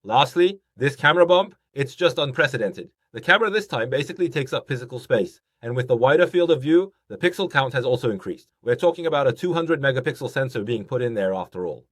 Lastly, this camera bump, it's just unprecedented. The camera this time basically takes up physical space, and with the wider field of view, the pixel count has also increased. We're talking about a 200 megapixel sensor being put in there after all.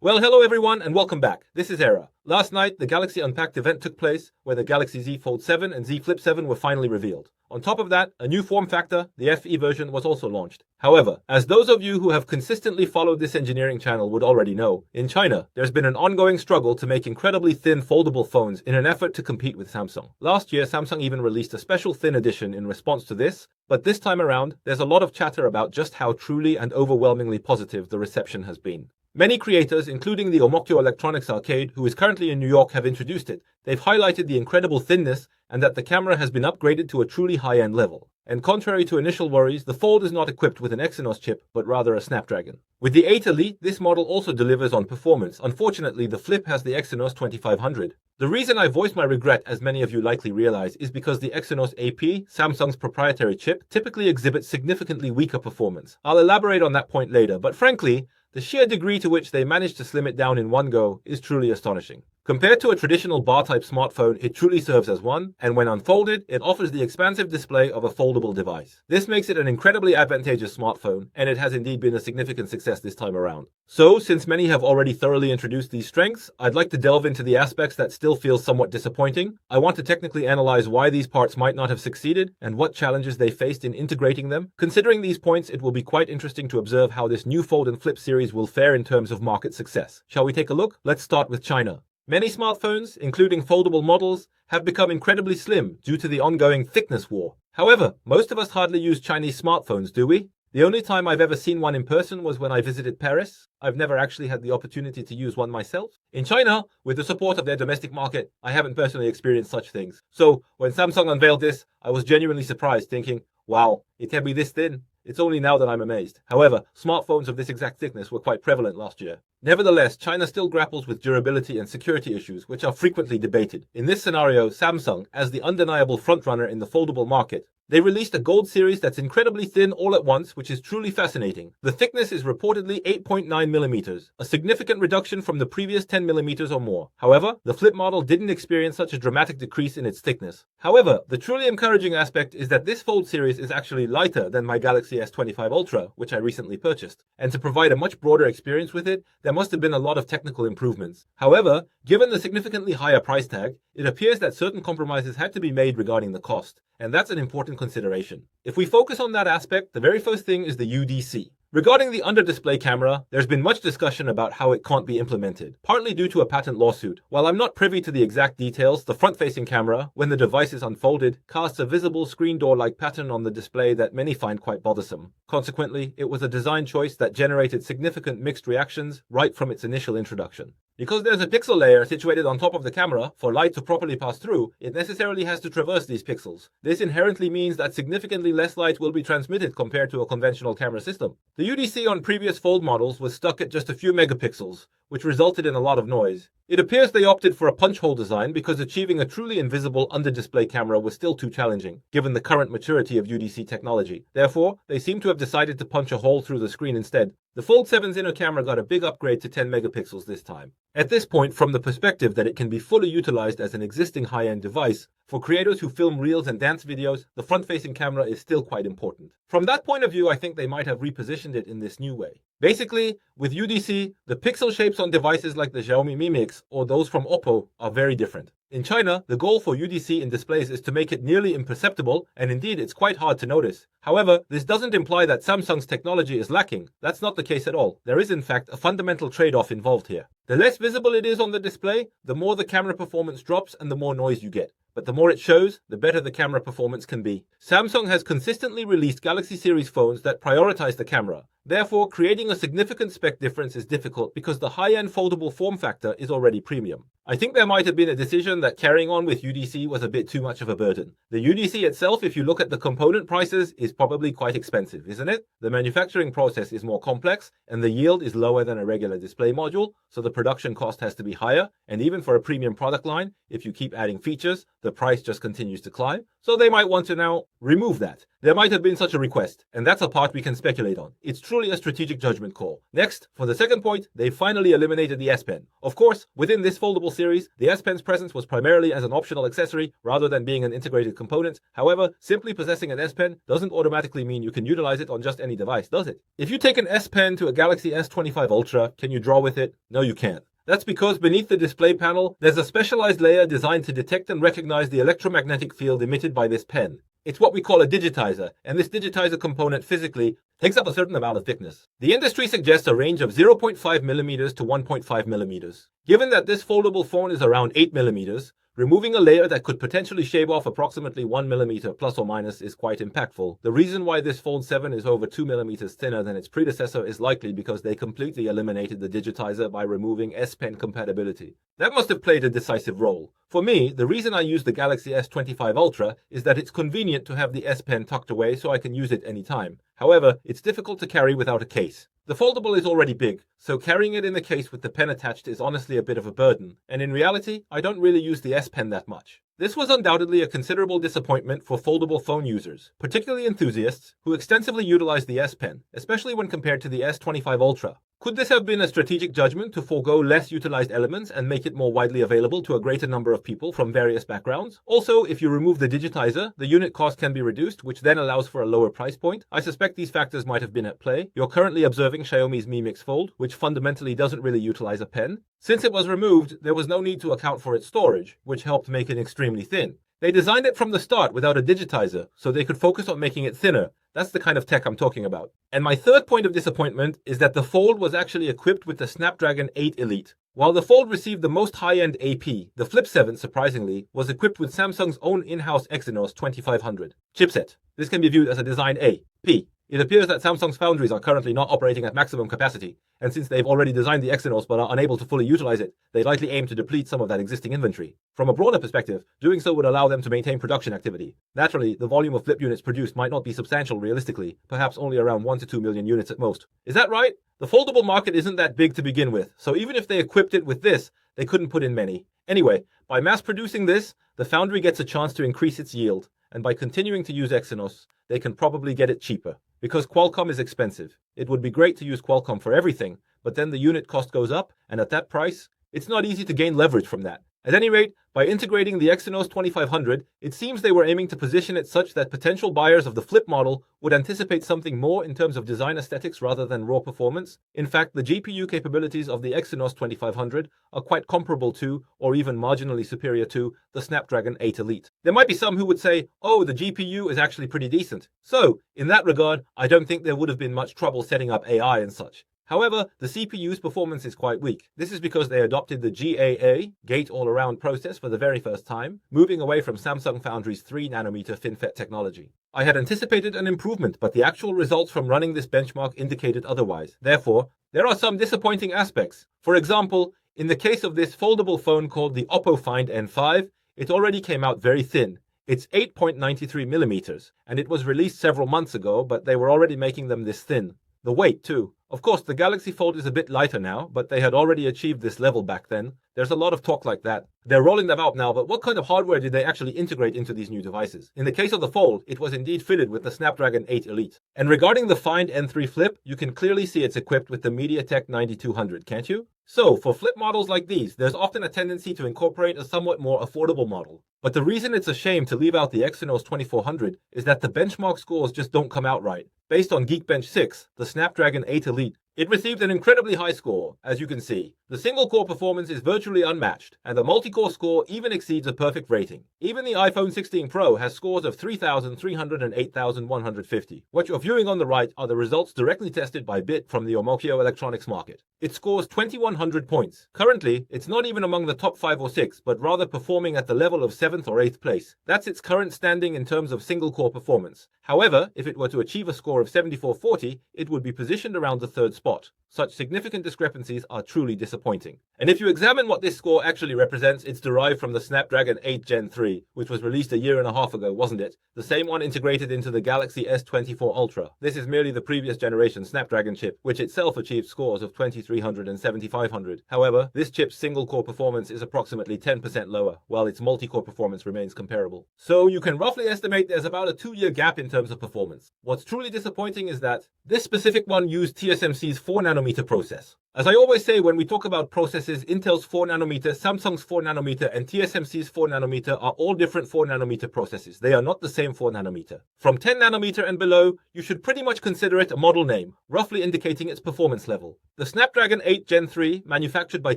Well, hello everyone and welcome back. This is Era. Last night, the Galaxy Unpacked event took place where the Galaxy Z Fold 7 and Z Flip 7 were finally revealed. On top of that, a new form factor, the FE version, was also launched. However, as those of you who have consistently followed this engineering channel would already know, in China, there's been an ongoing struggle to make incredibly thin foldable phones in an effort to compete with Samsung. Last year, Samsung even released a special thin edition in response to this, but this time around, there's a lot of chatter about just how truly and overwhelmingly positive the reception has been. Many creators, including the Omokyo Electronics Arcade, who is currently in New York, have introduced it. They've highlighted the incredible thinness and that the camera has been upgraded to a truly high-end level. And contrary to initial worries, the Fold is not equipped with an Exynos chip, but rather a Snapdragon. With the 8 Elite, this model also delivers on performance. Unfortunately, the Flip has the Exynos 2500. The reason I voice my regret, as many of you likely realize, is because the Exynos AP, Samsung's proprietary chip, typically exhibits significantly weaker performance. I'll elaborate on that point later, but frankly, the sheer degree to which they managed to slim it down in one go is truly astonishing. Compared to a traditional bar-type smartphone, it truly serves as one, and when unfolded, it offers the expansive display of a foldable device. This makes it an incredibly advantageous smartphone, and it has indeed been a significant success this time around. So, since many have already thoroughly introduced these strengths, I'd like to delve into the aspects that still feel somewhat disappointing. I want to technically analyze why these parts might not have succeeded, and what challenges they faced in integrating them. Considering these points, it will be quite interesting to observe how this new Fold and Flip series will fare in terms of market success. Shall we take a look? Let's start with China. Many smartphones, including foldable models, have become incredibly slim due to the ongoing thickness war. However, most of us hardly use Chinese smartphones, do we? The only time I've ever seen one in person was when I visited Paris. I've never actually had the opportunity to use one myself. In China, with the support of their domestic market, I haven't personally experienced such things. So, when Samsung unveiled this, I was genuinely surprised, thinking, wow, it can be this thin. It's only now that I'm amazed. However, smartphones of this exact thickness were quite prevalent last year. Nevertheless, China still grapples with durability and security issues, which are frequently debated. In this scenario, Samsung, as the undeniable frontrunner in the foldable market, they released a gold series that's incredibly thin all at once, which is truly fascinating. The thickness is reportedly 8.9 millimeters, a significant reduction from the previous 10 millimeters or more. However, the Flip model didn't experience such a dramatic decrease in its thickness. However, the truly encouraging aspect is that this Fold series is actually lighter than my Galaxy S25 Ultra, which I recently purchased. And to provide a much broader experience with it, there must have been a lot of technical improvements. However, given the significantly higher price tag, it appears that certain compromises had to be made regarding the cost, and that's an important consideration. If we focus on that aspect, the very first thing is the UDC. Regarding the under-display camera, there's been much discussion about how it can't be implemented, partly due to a patent lawsuit. While I'm not privy to the exact details, the front-facing camera, when the device is unfolded, casts a visible screen door-like pattern on the display that many find quite bothersome. Consequently, it was a design choice that generated significant mixed reactions right from its initial introduction. Because there's a pixel layer situated on top of the camera, for light to properly pass through, it necessarily has to traverse these pixels. This inherently means that significantly less light will be transmitted compared to a conventional camera system. The UDC on previous Fold models was stuck at just a few megapixels, which resulted in a lot of noise. It appears they opted for a punch hole design because achieving a truly invisible under-display camera was still too challenging, given the current maturity of UDC technology. Therefore, they seem to have decided to punch a hole through the screen instead. The Fold 7's inner camera got a big upgrade to 10 megapixels this time. At this point, from the perspective that it can be fully utilized as an existing high-end device, for creators who film reels and dance videos, the front-facing camera is still quite important. From that point of view, I think they might have repositioned it in this new way. Basically, with UDC, the pixel shapes on devices like the Xiaomi Mi Mix or those from Oppo are very different. In China, the goal for UDC in displays is to make it nearly imperceptible, and indeed it's quite hard to notice. However, this doesn't imply that Samsung's technology is lacking. That's not the case at all. There is in fact a fundamental trade-off involved here. The less visible it is on the display, the more the camera performance drops and the more noise you get. But the more it shows, the better the camera performance can be. Samsung has consistently released Galaxy series phones that prioritize the camera. Therefore, creating a significant spec difference is difficult because the high-end foldable form factor is already premium. I think there might have been a decision that carrying on with UDC was a bit too much of a burden. The UDC itself, if you look at the component prices, is probably quite expensive, isn't it? The manufacturing process is more complex, and the yield is lower than a regular display module, so the production cost has to be higher, and even for a premium product line, if you keep adding features, the price just continues to climb, so they might want to now remove that. There might have been such a request, and that's a part we can speculate on. It's truly a strategic judgment call. Next, for the second point, they finally eliminated the S Pen. Of course, within this foldable series, the S Pen's presence was primarily as an optional accessory rather than being an integrated component. However, simply possessing an S Pen doesn't automatically mean you can utilize it on just any device, does it? If you take an S Pen to a Galaxy S25 Ultra, can you draw with it? No, you can't. That's because beneath the display panel, there's a specialized layer designed to detect and recognize the electromagnetic field emitted by this pen. It's what we call a digitizer, and this digitizer component physically takes up a certain amount of thickness. The industry suggests a range of 0.5 millimeters to 1.5 millimeters. Given that this foldable phone is around 8 millimeters, removing a layer that could potentially shave off approximately 1 millimeter plus or minus is quite impactful. The reason why this Fold 7 is over 2 millimeters thinner than its predecessor is likely because they completely eliminated the digitizer by removing S Pen compatibility. That must have played a decisive role. For me, the reason I use the Galaxy S25 Ultra is that it's convenient to have the S Pen tucked away so I can use it anytime. However, it's difficult to carry without a case. The foldable is already big, so carrying it in the case with the pen attached is honestly a bit of a burden, and in reality, I don't really use the S Pen that much. This was undoubtedly a considerable disappointment for foldable phone users, particularly enthusiasts who extensively utilize the S Pen, especially when compared to the S25 Ultra. Could this have been a strategic judgment to forego less utilized elements and make it more widely available to a greater number of people from various backgrounds? Also, if you remove the digitizer, the unit cost can be reduced, which then allows for a lower price point. I suspect these factors might have been at play. You're currently observing Xiaomi's Mi Mix Fold, which fundamentally doesn't really utilize a pen. Since it was removed, there was no need to account for its storage, which helped make it extremely thin. They designed it from the start without a digitizer, so they could focus on making it thinner. That's the kind of tech I'm talking about. And my third point of disappointment is that the Fold was actually equipped with the Snapdragon 8 Elite. While the Fold received the most high-end AP, the Flip 7, surprisingly, was equipped with Samsung's own in-house Exynos 2500 chipset. This can be viewed as a design A. P. It appears that Samsung's foundries are currently not operating at maximum capacity, and since they've already designed the Exynos but are unable to fully utilize it, they likely aim to deplete some of that existing inventory. From a broader perspective, doing so would allow them to maintain production activity. Naturally, the volume of Flip units produced might not be substantial realistically, perhaps only around 1 to 2 million units at most. Is that right? The foldable market isn't that big to begin with, so even if they equipped it with this, they couldn't put in many. Anyway, by mass producing this, the foundry gets a chance to increase its yield, and by continuing to use Exynos, they can probably get it cheaper. Because Qualcomm is expensive. It would be great to use Qualcomm for everything, but then the unit cost goes up, and at that price, it's not easy to gain leverage from that. At any rate, by integrating the Exynos 2500, it seems they were aiming to position it such that potential buyers of the Flip model would anticipate something more in terms of design aesthetics rather than raw performance. In fact, the GPU capabilities of the Exynos 2500 are quite comparable to, or even marginally superior to, the Snapdragon 8 Elite. There might be some who would say, oh, the GPU is actually pretty decent. So, in that regard, I don't think there would have been much trouble setting up AI and such. However, the CPU's performance is quite weak. This is because they adopted the GAA, Gate-All-Around process for the very first time, moving away from Samsung Foundry's 3nm FinFET technology. I had anticipated an improvement, but the actual results from running this benchmark indicated otherwise. Therefore, there are some disappointing aspects. For example, in the case of this foldable phone called the Oppo Find N5, it already came out very thin. It's 8.93 millimeters, and it was released several months ago, but they were already making them this thin. The weight, too. Of course, the Galaxy Fold is a bit lighter now, but they had already achieved this level back then. There's a lot of talk like that. They're rolling them out now, but what kind of hardware did they actually integrate into these new devices? In the case of the Fold, it was indeed fitted with the Snapdragon 8 Elite. And regarding the Find N3 Flip, you can clearly see it's equipped with the MediaTek 9200, can't you? So, for flip models like these, there's often a tendency to incorporate a somewhat more affordable model. But the reason it's a shame to leave out the Exynos 2400 is that the benchmark scores just don't come out right. Based on Geekbench 6, the Snapdragon 8 Elite, it received an incredibly high score, as you can see. The single-core performance is virtually unmatched, and the multi-core score even exceeds a perfect rating. Even the iPhone 16 Pro has scores of 3,300 and 8,150. What you're viewing on the right are the results directly tested by BIT from the Omokyo electronics market. It scores 2,100 points. Currently, it's not even among the top 5 or 6, but rather performing at the level of 7th or 8th place. That's its current standing in terms of single-core performance. However, if it were to achieve a score of 7440, it would be positioned around the 3rd spot. Such significant discrepancies are truly disappointing. And if you examine what this score actually represents, it's derived from the Snapdragon 8 Gen 3, which was released a year and a half ago, wasn't it? The same one integrated into the Galaxy S24 Ultra. This is merely the previous generation Snapdragon chip, which itself achieved scores of 2300 and 7500. However, this chip's single-core performance is approximately 10% lower, while its multi-core performance remains comparable. So you can roughly estimate there's about a 2-year gap in terms of performance. What's truly disappointing is that this specific one used TSMC's 4nm process. As I always say when we talk about processes, Intel's 4nm, Samsung's 4nm, and TSMC's 4nm are all different 4nm processes. They are not the same 4nm. From 10nm and below, you should pretty much consider it a model name, roughly indicating its performance level. The Snapdragon 8 Gen 3, manufactured by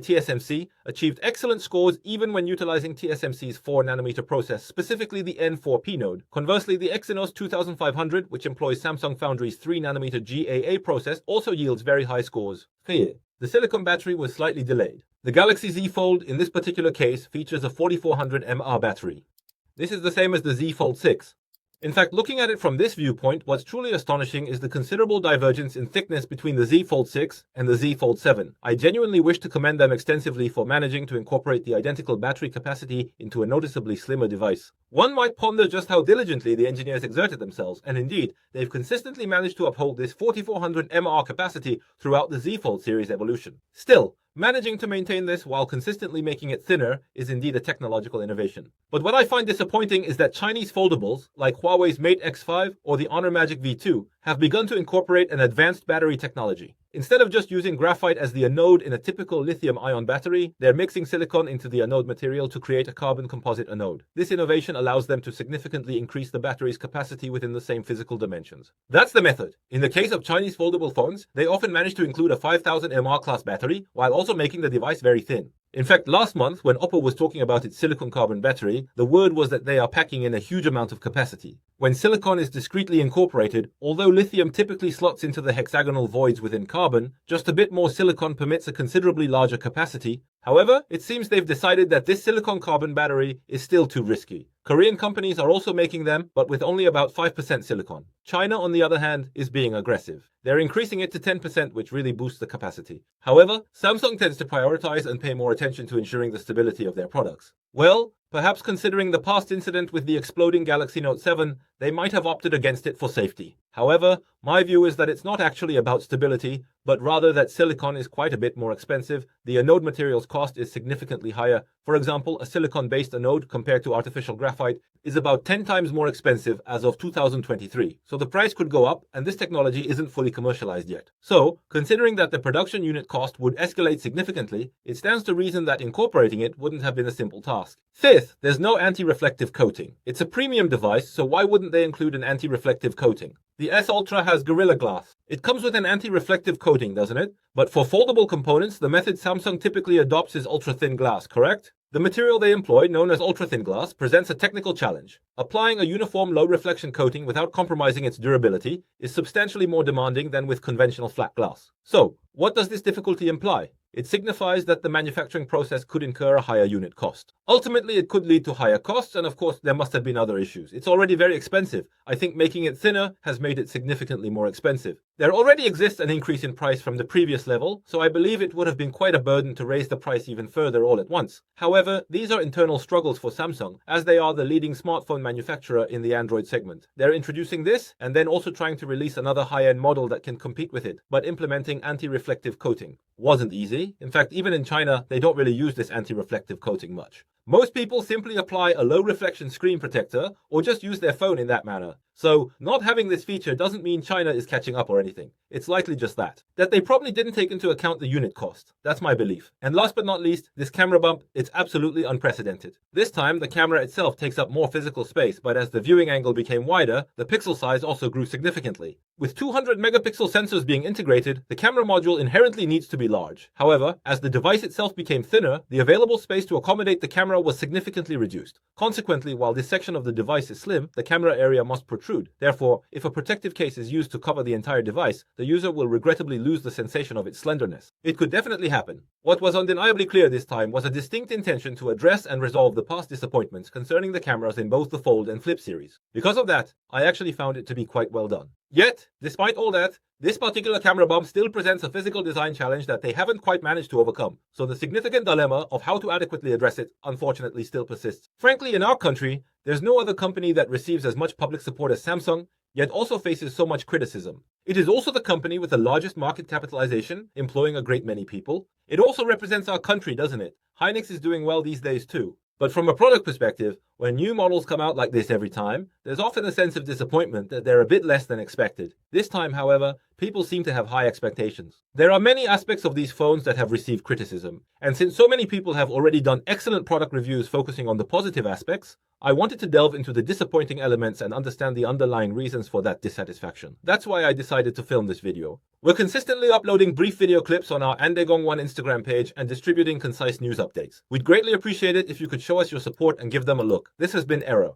TSMC, achieved excellent scores even when utilizing TSMC's 4nm process, specifically the N4P node. Conversely, the Exynos 2500, which employs Samsung Foundry's 3nm GAA process, also yields very high scores. Here, the silicon battery was slightly delayed. The Galaxy Z Fold, in this particular case, features a 4400 mAh battery. This is the same as the Z Fold 6. In fact, looking at it from this viewpoint, what's truly astonishing is the considerable divergence in thickness between the Z Fold 6 and the Z Fold 7. I genuinely wish to commend them extensively for managing to incorporate the identical battery capacity into a noticeably slimmer device. One might ponder just how diligently the engineers exerted themselves, and indeed, they've consistently managed to uphold this 4400 mAh capacity throughout the Z Fold series evolution. Still, managing to maintain this while consistently making it thinner is indeed a technological innovation. But what I find disappointing is that Chinese foldables, like Huawei's Mate X5 or the Honor Magic V2, have begun to incorporate an advanced battery technology. Instead of just using graphite as the anode in a typical lithium-ion battery, they're mixing silicon into the anode material to create a carbon composite anode. This innovation allows them to significantly increase the battery's capacity within the same physical dimensions. That's the method. In the case of Chinese foldable phones, they often manage to include a 5000 mAh class battery while also making the device very thin. In fact, last month, when Oppo was talking about its silicon carbon battery, the word was that they are packing in a huge amount of capacity. When silicon is discretely incorporated, although lithium typically slots into the hexagonal voids within carbon, just a bit more silicon permits a considerably larger capacity. However, it seems they've decided that this silicon carbon battery is still too risky. Korean companies are also making them, but with only about 5% silicon. China, on the other hand, is being aggressive. They're increasing it to 10%, which really boosts the capacity. However, Samsung tends to prioritize and pay more attention to ensuring the stability of their products. Well, perhaps considering the past incident with the exploding Galaxy Note 7, they might have opted against it for safety. However, my view is that it's not actually about stability, but rather that silicon is quite a bit more expensive. The anode material's cost is significantly higher. For example, a silicon-based anode compared to artificial graphite is about 10 times more expensive as of 2023. So the price could go up, and this technology isn't fully commercialized yet. So, considering that the production unit cost would escalate significantly, it stands to reason that incorporating it wouldn't have been a simple task. Fifth, there's no anti-reflective coating. It's a premium device, so why wouldn't they include an anti-reflective coating? The S Ultra has Gorilla Glass. It comes with an anti-reflective coating, doesn't it? But for foldable components, the method Samsung typically adopts is ultra-thin glass, correct? The material they employ, known as ultra-thin glass, presents a technical challenge. Applying a uniform low-reflection coating without compromising its durability is substantially more demanding than with conventional flat glass. So, what does this difficulty imply? It signifies that the manufacturing process could incur a higher unit cost. Ultimately, it could lead to higher costs, and of course, there must have been other issues. It's already very expensive. I think making it thinner has made it significantly more expensive. There already exists an increase in price from the previous level, so I believe it would have been quite a burden to raise the price even further all at once. However, these are internal struggles for Samsung, as they are the leading smartphone manufacturer in the Android segment. They're introducing this, and then also trying to release another high-end model that can compete with it, but implementing anti-reflective coating. Wasn't easy. In fact, even in China, they don't really use this anti-reflective coating much. Most people simply apply a low reflection screen protector or just use their phone in that manner. So, not having this feature doesn't mean China is catching up or anything. It's likely just that they probably didn't take into account the unit cost. That's my belief. And last but not least, this camera bump, it's absolutely unprecedented. This time, the camera itself takes up more physical space, but as the viewing angle became wider, the pixel size also grew significantly. With 200 megapixel sensors being integrated, the camera module inherently needs to be large. However, as the device itself became thinner, the available space to accommodate the camera was significantly reduced. Consequently, while this section of the device is slim, the camera area must protrude. Therefore, if a protective case is used to cover the entire device, the user will regrettably lose the sensation of its slenderness. It could definitely happen. What was undeniably clear this time was a distinct intention to address and resolve the past disappointments concerning the cameras in both the Fold and Flip series. Because of that, I actually found it to be quite well done. Yet, despite all that, this particular camera bump still presents a physical design challenge that they haven't quite managed to overcome, so the significant dilemma of how to adequately address it unfortunately still persists. Frankly, in our country, there's no other company that receives as much public support as Samsung, yet also faces so much criticism. It is also the company with the largest market capitalization, employing a great many people. It also represents our country, doesn't it? Hynix is doing well these days too. But from a product perspective, when new models come out like this every time, there's often a sense of disappointment that they're a bit less than expected. This time, however, people seem to have high expectations. There are many aspects of these phones that have received criticism, and since so many people have already done excellent product reviews focusing on the positive aspects, I wanted to delve into the disappointing elements and understand the underlying reasons for that dissatisfaction. That's why I decided to film this video. We're consistently uploading brief video clips on our Andegong1 Instagram page and distributing concise news updates. We'd greatly appreciate it if you could show us your support and give them a look. This has been Era.